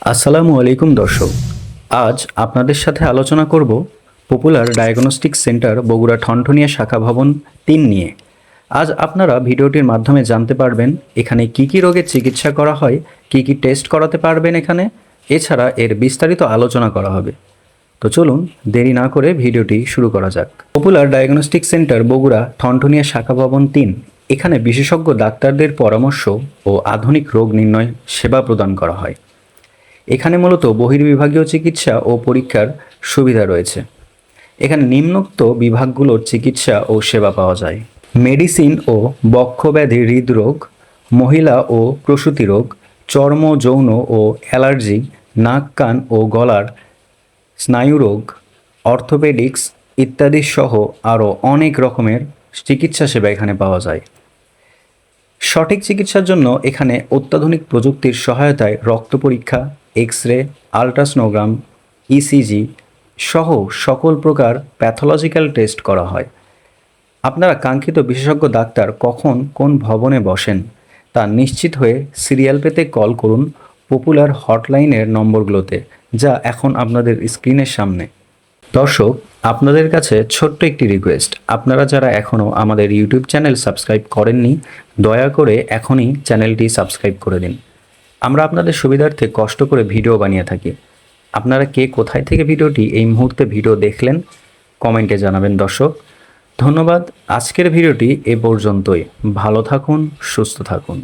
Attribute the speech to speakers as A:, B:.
A: আসসালামু আলাইকুম দর্শক। আজ আপনাদের সাথে আলোচনা করব popular diagnostic centre Bogura Thanthania শাখা ভবন ৩ নিয়ে। আজ আপনারা ভিডিওটির মাধ্যমে জানতে পারবেন এখানে কি কি রোগের চিকিৎসা করা হয়, কি কি টেস্ট করাতে পারবেন এখানে, এছাড়া এর বিস্তারিত আলোচনা করা হবে। তো চলুন দেরি না করে ভিডিওটি শুরু করা যাক। Popular diagnostic centre Bogura Thanthania শাখা ভবন ৩ এখানে বিশেষজ্ঞ ডাক্তারদের পরামর্শ ও আধুনিক রোগ নির্ণয় সেবা প্রদান করা হয়। এখানে মূলত বহির্বিভাগীয় চিকিৎসা ও পরীক্ষার সুবিধা রয়েছে। এখানে নিম্নোক্ত বিভাগগুলোর চিকিৎসা ও সেবা পাওয়া যায়: মেডিসিন ও বক্ষব্যাধি, হৃদরোগ, মহিলা ও প্রসূতি রোগ, চর্ম, যৌন ও অ্যালার্জি, নাক, কান ও গলার স্নায়ুরোগ, অর্থোপেডিক্স ইত্যাদি সহ আরও অনেক রকমের চিকিৎসা সেবা এখানে পাওয়া যায়। সঠিক চিকিৎসার জন্য এখানে অত্যাধুনিক প্রযুক্তির সহায়তায় রক্ত পরীক্ষা, এক্স রে, আল্ট্রাসনোগ্রাম, ইসিজি সহ সকল প্রকার প্যাথোলজিক্যাল টেস্ট করা হয়। আপনারা কাঙ্ক্ষিত বিশেষজ্ঞ ডাক্তার কখন কোন ভবনে বসেন তা নিশ্চিত হয়ে সিরিয়াল পেতে কল করুন পপুলার হটলাইনের নম্বরগুলোতে, যা এখন আপনাদের স্ক্রিনের সামনে। দর্শক, আপনাদের কাছে ছোট্ট একটি রিকোয়েস্ট, আপনারা যারা এখনও আমাদের ইউটিউব চ্যানেল সাবস্ক্রাইব করেননি, দয়া করে এখনই চ্যানেলটি সাবস্ক্রাইব করে দিন। আমরা আপনাদের সুবিধার্থে কষ্ট করে ভিডিও বানিয়ে থাকি। আপনারা কে কোথায় থেকে ভিডিওটি এই মুহূর্তে দেখলেন কমেন্টে জানাবেন দর্শক। ধন্যবাদ। আজকের ভিডিওটি এ পর্যন্তই। ভালো থাকুন, সুস্থ থাকুন।